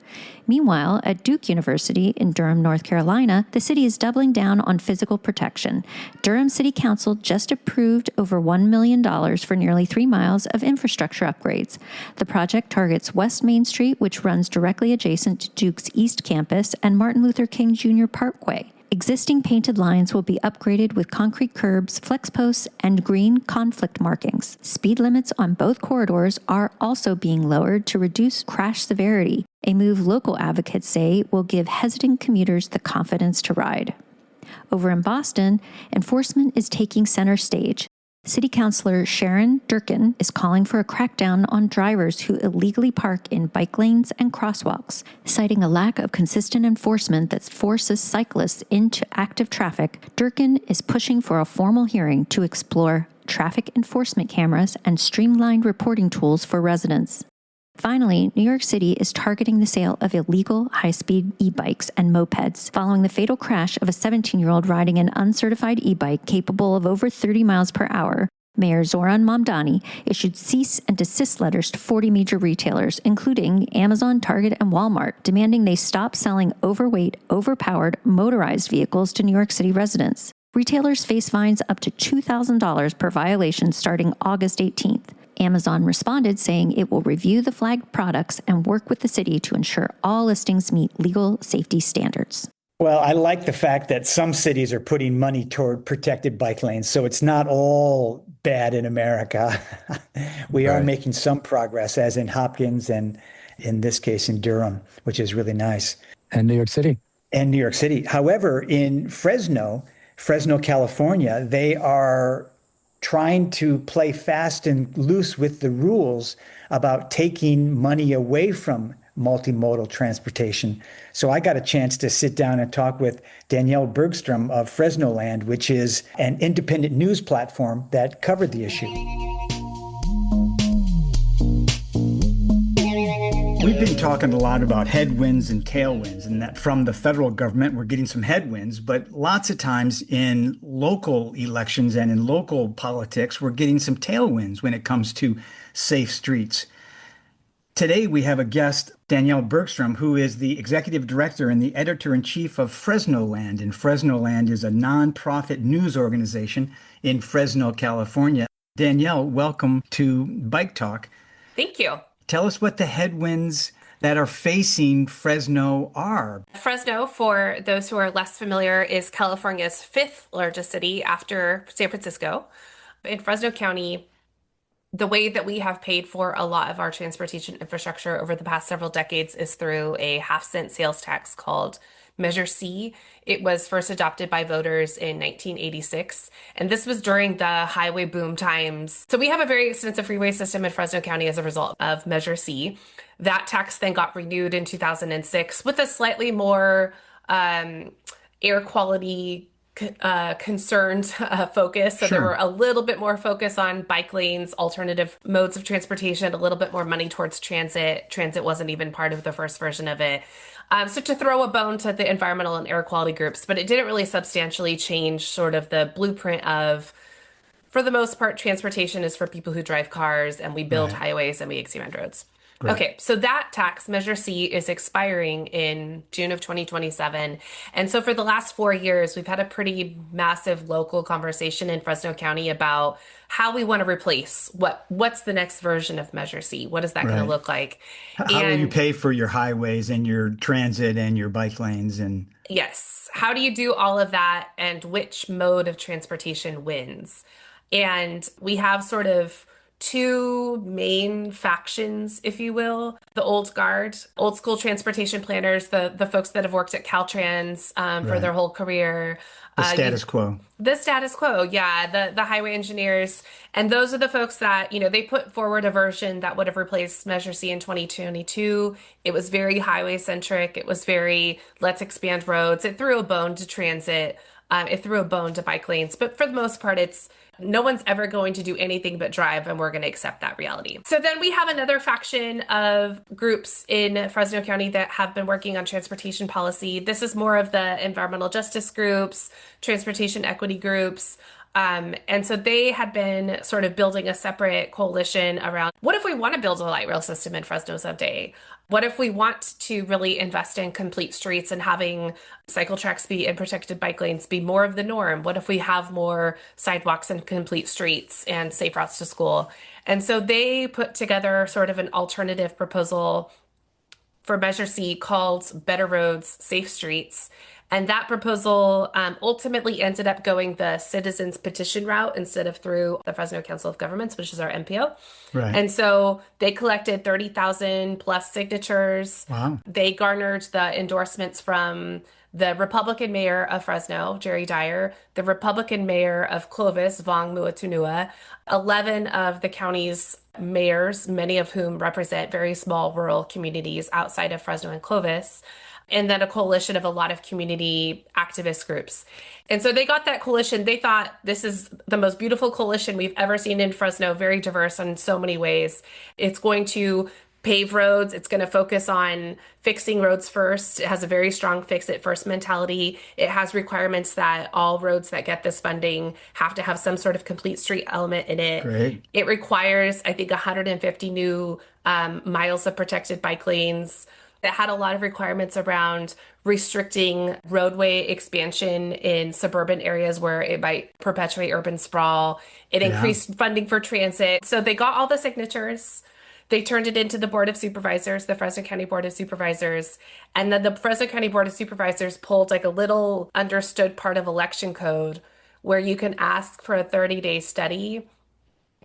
Meanwhile, at Duke University in Durham, North Carolina, the city is doubling down on physical protection. Durham City Council just approved over $1 million for nearly 3 miles of infrastructure upgrades. The project targets West Main Street, which runs directly adjacent to Duke's East Campus, and Martin Luther King Jr. Parkway. Existing painted lines will be upgraded with concrete curbs, flex posts, and green conflict markings. Speed limits on both corridors are also being lowered to reduce crash severity, a move local advocates say will give hesitant commuters the confidence to ride. Over in Boston, enforcement is taking center stage. City Councilor Sharon Durkin is calling for a crackdown on drivers who illegally park in bike lanes and crosswalks, citing a lack of consistent enforcement that forces cyclists into active traffic. Durkin is pushing for a formal hearing to explore traffic enforcement cameras and streamlined reporting tools for residents. Finally, New York City is targeting the sale of illegal high-speed e-bikes and mopeds following the fatal crash of a 17-year-old riding an uncertified e-bike capable of over 30 miles per hour. Mayor Zoran Mamdani issued cease and desist letters to 40 major retailers, including Amazon, Target, and Walmart, demanding they stop selling overweight, overpowered, motorized vehicles to New York City residents. Retailers face fines up to $2,000 per violation starting August 18th. Amazon responded saying it will review the flagged products and work with the city to ensure all listings meet legal safety standards.
Well, I like the fact that some cities are putting money toward protected bike lanes, so it's not all bad in America. We are making some progress, as in Hopkins and in this case in Durham, which is really nice.
And New York City.
And New York City. However, in Fresno, California, they are trying to play fast and loose with the rules about taking money away from multimodal transportation. So I got a chance to sit down and talk with Danielle Bergstrom of Fresno Land, which is an independent news platform that covered the issue. We've been talking a lot about headwinds and tailwinds, and that from the federal government, we're getting some headwinds, but lots of times in local elections and in local politics, we're getting some tailwinds when it comes to safe streets. Today, we have a guest, Danielle Bergstrom, who is the executive director and the editor-in-chief of Fresno Land. And Fresno Land is a nonprofit news organization in Fresno, California. Danielle, welcome to Bike Talk.
Thank you.
Tell us what the headwinds that are facing Fresno are.
Fresno, for those who are less familiar, is California's fifth largest city after San Francisco. In Fresno County, the way that we have paid for a lot of our transportation infrastructure over the past several decades is through a half-cent sales tax called Measure C. It was first adopted by voters in 1986, and this was during the highway boom times. So we have a very extensive freeway system in Fresno County as a result of Measure C. That tax then got renewed in 2006 with a slightly more air quality concerned focus. So there were a little bit more focus on bike lanes, alternative modes of transportation, a little bit more money towards transit. Transit wasn't even part of the first version of it. So to throw a bone to the environmental and air quality groups, but it didn't really substantially change sort of the blueprint of For the most part, transportation is for people who drive cars, and we build
Right.
highways and we expand roads.
Right.
Okay, so that tax, Measure C, is expiring in June of 2027. And so for the last 4 years, we've had a pretty massive local conversation in Fresno County about how we want to replace what's the next version of Measure C? What is that going to
Right.
look like?
How will you pay for your highways and your transit and your bike lanes and
Yes. How do you do all of that, and which mode of transportation wins? And we have sort of two main factions, if you will. The old guard, old school transportation planners, the folks that have worked at Caltrans for their
Right.
whole career.
the status quo?
The status quo, yeah, the highway engineers. And those are the folks that, they put forward a version that would have replaced Measure C in 2022. It was very highway centric. It was very, let's expand roads. It threw a bone to transit. It threw a bone to bike lanes. But for the most part, it's no one's ever going to do anything but drive, and we're going to accept that reality. So then we have another faction of groups in Fresno County that have been working on transportation policy. This is more of the environmental justice groups, transportation equity groups. And so they had been sort of building a separate coalition around, what if we want to build a light rail system in Fresno someday? What if we want to really invest in complete streets and having cycle tracks be and protected bike lanes be more of the norm? What if we have more sidewalks and complete streets and safe routes to school? And so they put together sort of an alternative proposal for Measure C called Better Roads, Safe Streets. And that proposal ultimately ended up going the citizens petition route instead of through the Fresno Council of Governments, which is our MPO.
Right.
And so they collected 30,000 plus signatures.
Wow.
They garnered the endorsements from the Republican mayor of Fresno, Jerry Dyer, the Republican mayor of Clovis, Vong Muatunua, 11 of the county's mayors, many of whom represent very small rural communities outside of Fresno and Clovis, and then a coalition of a lot of community activist groups. And so they got that coalition. They thought, this is the most beautiful coalition we've ever seen in Fresno, very diverse in so many ways. It's going to pave roads. It's going to focus on fixing roads first. It has a very strong fix it first mentality. It has requirements that all roads that get this funding have to have some sort of complete street element in it.
Great.
It requires, I think, 150 new miles of protected bike lanes. That had a lot of requirements around restricting roadway expansion in suburban areas where it might perpetuate urban sprawl. It increased funding for transit. So they got all the signatures. They turned it into the Board of Supervisors, the Fresno County Board of Supervisors. And then the Fresno County Board of Supervisors pulled like a little understood part of election code where you can ask for a 30-day study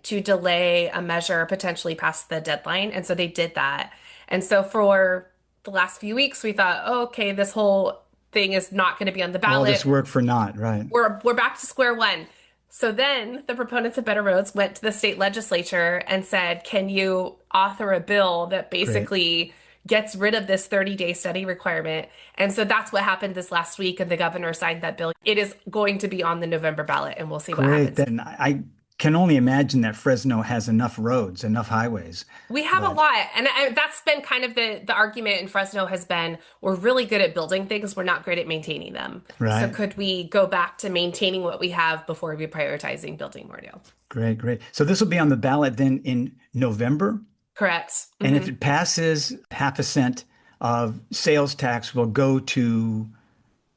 to delay a measure potentially past the deadline. And so they did that. And so for the last few weeks, we thought, oh, okay, this whole thing is not going to be on the ballot.
All this work for naught, right?
We're back to square one. So then the proponents of Better Roads went to the state legislature and said, can you author a bill that basically gets rid of this 30-day study requirement? And so that's what happened this last week, and the governor signed that bill. It is going to be on the November ballot, and we'll see what happens.
Then I can only imagine that Fresno has enough roads, enough highways.
We have a lot. And that's been kind of the argument in Fresno has been, we're really good at building things. We're not great at maintaining them.
Right.
So could we go back to maintaining what we have before we prioritizing building more new?
Great, great. So this will be on the ballot then in November?
Correct.
And if it passes, 0.5 cent of sales tax will go to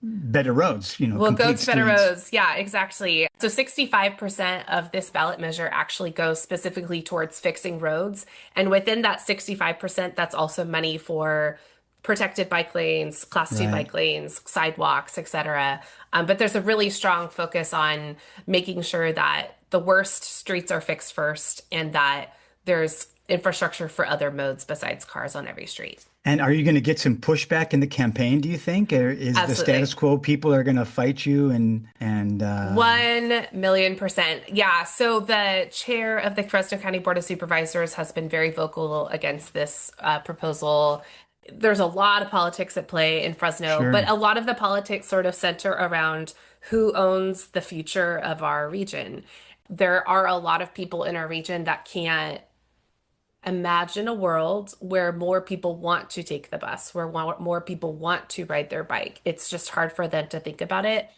better roads,
We'll go
complete
to better
streets.
roads. Yeah, exactly. So 65% of this ballot measure actually goes specifically towards fixing roads. And within that 65%, that's also money for protected bike lanes, class 2 bike lanes, sidewalks, etc. But there's a really strong focus on making sure that the worst streets are fixed first and that there's infrastructure for other modes besides cars on every street.
And are you going to get some pushback in the campaign, do you think? Or is
Absolutely.
the status quo people are going to fight you and
1,000,000%. Yeah. So the chair of the Fresno County Board of Supervisors has been very vocal against this proposal. There's a lot of politics at play in Fresno, but a lot of the politics sort of center around who owns the future of our region. There are a lot of people in our region that can't imagine a world where more people want to take the bus, where more people want to ride their bike. It's just hard for them to think about it.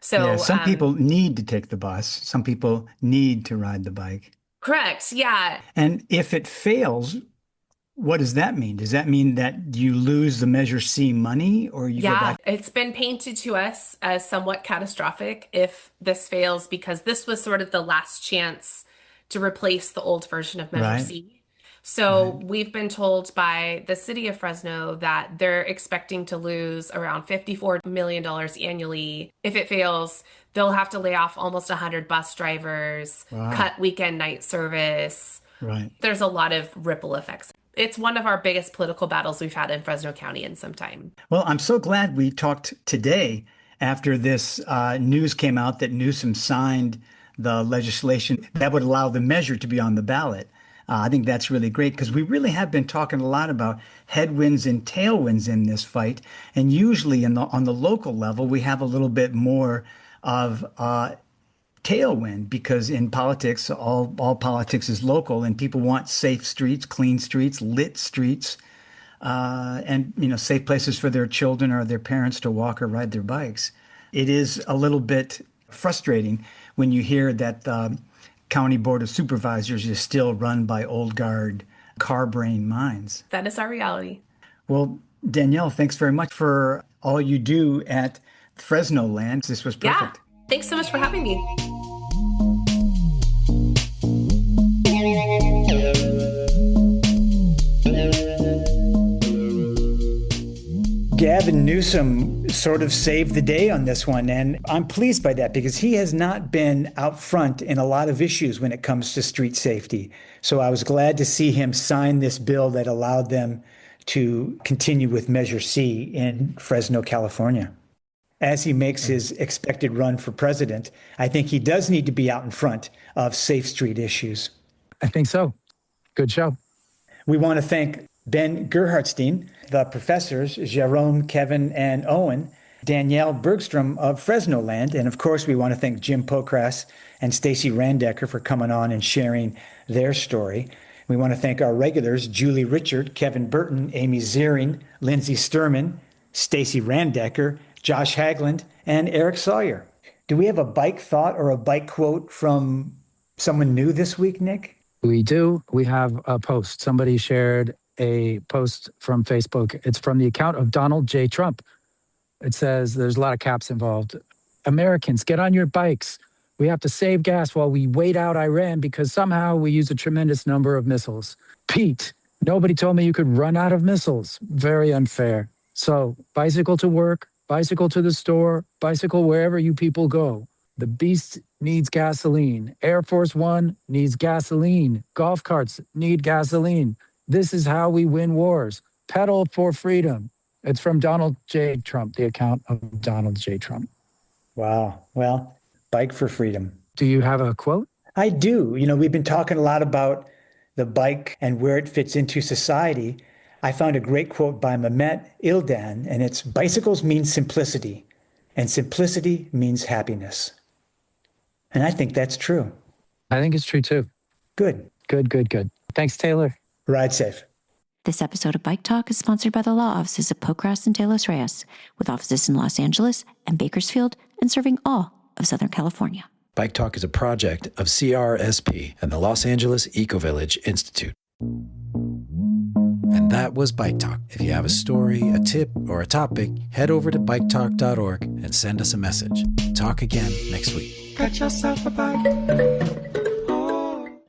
So
yeah, some people need to take the bus. Some people need to ride the bike.
correct. Yeah.
And if it fails, what does that mean? Does that mean that you lose the Measure C money or you go
Yeah,
back?
it's been painted to us as somewhat catastrophic if this fails, because this was sort of the last chance to replace the old version of Measure
Right.
C. So we've been told by the city of Fresno that they're expecting to lose around $54 million annually. If it fails, they'll have to lay off almost 100 bus drivers,
Wow.
cut weekend night service.
Right.
There's a lot of ripple effects. It's one of our biggest political battles we've had in Fresno County in some time.
Well, I'm so glad we talked today after this news came out that Newsom signed the legislation that would allow the measure to be on the ballot. I think that's really great because we really have been talking a lot about headwinds and tailwinds in this fight. And usually on the local level, we have a little bit more of tailwind because in politics, all politics is local and people want safe streets, clean streets, lit streets, and safe places for their children or their parents to walk or ride their bikes. It is a little bit frustrating when you hear that the County Board of Supervisors is still run by old guard car brain minds.
That is our reality.
Well, Danielle, thanks very much for all you do at Fresno Land. This was perfect.
Yeah. Thanks so much for having me.
Gavin Newsom sort of saved the day on this one, and I'm pleased by that because he has not been out front in a lot of issues when it comes to street safety. So I was glad to see him sign this bill that allowed them to continue with Measure C in Fresno, California. As he makes his expected run for president, I think he does need to be out in front of safe street issues.
I think so. Good show.
We want to thank Ben Gerhardstein, the professors, Jerome, Kevin, and Owen, Danielle Bergstrom of Fresno Land, and of course, we want to thank Jim Pocrass and Stacey Randecker for coming on and sharing their story. We want to thank our regulars, Julie Richard, Kevin Burton, Amy Ziering, Lindsay Sturman, Stacey Randecker, Josh Hagland, and Eric Sawyer. Do we have a bike thought or a bike quote from someone new this week, Nick?
We do. We have a post. Somebody shared a post from Facebook. It's from the account of Donald J. Trump. It says, there's a lot of caps involved. Americans, get on your bikes. We have to save gas while we wait out Iran because somehow we use a tremendous number of missiles. Pete, nobody told me you could run out of missiles. Very unfair. So bicycle to work, bicycle to the store, bicycle wherever you people go. The beast needs gasoline. Air Force One needs gasoline. Golf carts need gasoline. This is how we win wars. Pedal for freedom. It's from Donald J. Trump, the account of Donald J. Trump.
Wow. Well, bike for freedom.
Do you have a quote?
I do. We've been talking a lot about the bike and where it fits into society. I found a great quote by Mehmet Ildan, and it's, bicycles mean simplicity, and simplicity means happiness. And I think that's true.
I think it's true too.
Good.
Good. Thanks, Taylor.
Ride safe.
This episode of Bike Talk is sponsored by the law offices of Pocrass and De Los Reyes, with offices in Los Angeles and Bakersfield and serving all of Southern California.
Bike Talk is a project of CRSP and the Los Angeles Eco-Village Institute. And that was Bike Talk. If you have a story, a tip, or a topic, head over to biketalk.org and send us a message. Talk again next week.
Got yourself a bike.